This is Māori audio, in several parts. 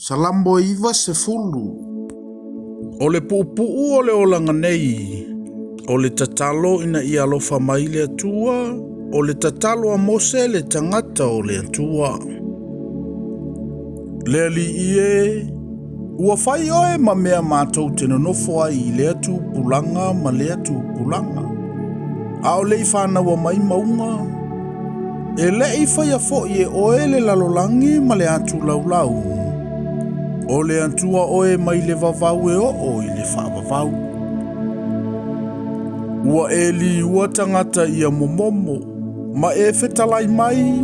Salambo iwa se fulu. O le puupuu o le olanga nei. O le tatalo ina ia alofa mai le atua. O le tatalo a Mose le tangata o le atua. Le ali ie. Ua fai oe ma mea mātou tena nofo ai i le atu pulanga ma le atu pulanga. A o lei whānaua mai maunga. E le i whai a fo i e oe le lalolangi ma le atu laulau. O le antua oe mai le vavau e o i le whaavavau. Ua e li ua tangata ia momomo, ma e whetalai mai.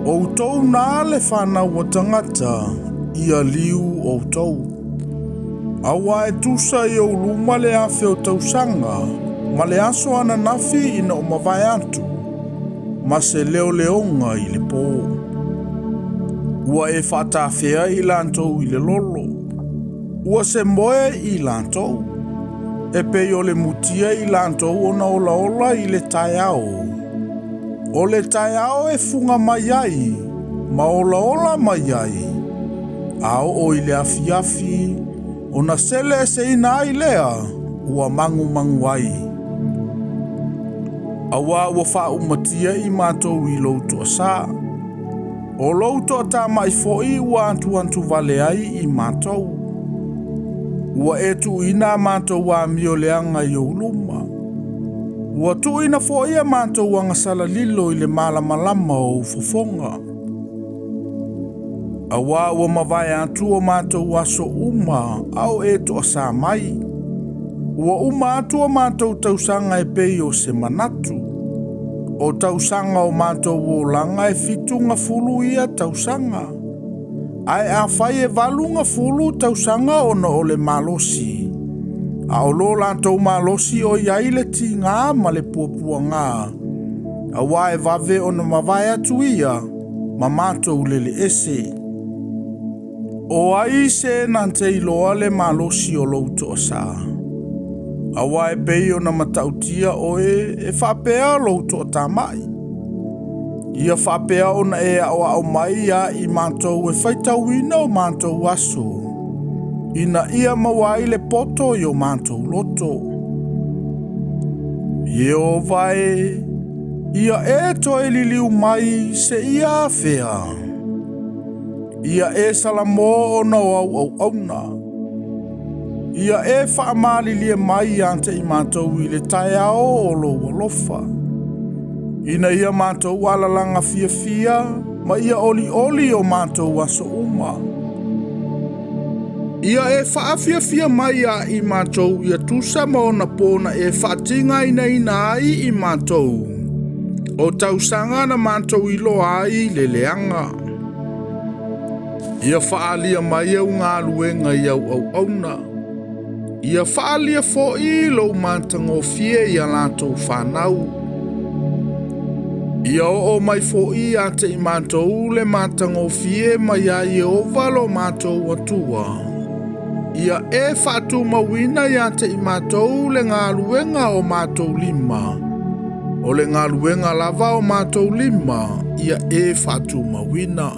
O utou nā le whānaua tangata, ia liu o utou. Awa e tusa i o luma le awhi o tausanga, ma le aso ana nafi ina o mawai atu, ma se leo leonga i le pō. Ua e whatawhea i lantou i le lolo. Ua se moe i lantou. E pei o le mutia i lantou ona ola ola i le taiao. O le taiao e funga mai ai, ma ola ola mai ai. Ao o i le afi ona sele se ina ai lea, ua mangu ai. Awa ua wha umatia i mātou i loutu asa. O louto ta mai foi ua antu vale ai i mātou. Ua e tu ina mātou wa mio leanga i o luma. Ua tu ina foi a mātou anga sala lilo i le malamalama o fofonga. Awa ua mawai atu o mātou aso uma au e to asa mai. Ua uma atu o mātou tausanga e pei o se manatu. O tausanga o mātou o langa e fitunga fulu ia tausanga. Ai a whai e valunga fulu tausanga ona o le malosi. A o lo lantou malosi o iai le ti ngā ma le puapua ngā. A wa e vave ona mawai atu ia, ma mātou lele ese. O ai se nante iloa le malosi o louto asa. Awa e pei o na matautia oe e whapea louto o tamai. Ia whapea o na e au mai a i mātou e whaitauina o mātou aso. Ina ia mawai le poto i o mātou loto. Ie o vai, ia e toe liliu mai se ia whea. Ia e salamo o na au auna. Ia e whaamali lia mai ante i mātou i le taiao o lo walofa. Ina ia mātou alalanga fia, ma ia oli o mātou aso uma. Ia e whaafia mai a i mātou ia tusa maona pōna e whaatinga ina ai i mātou. O tausanga na mātou i loa ai le leanga. Ia whaalia mai au ngā luenga i au auna. Ia whaalia fo i lo mātango fie i a lātou whanau. Ia o mai fo i a te i mātou le mātango fie mai a i o valo mātou atua. Ia e whaatu mawina i a te i mātou le ngā luenga o mātou lima. O le ngā luenga lava o mātou lima, ia e whaatu mawina.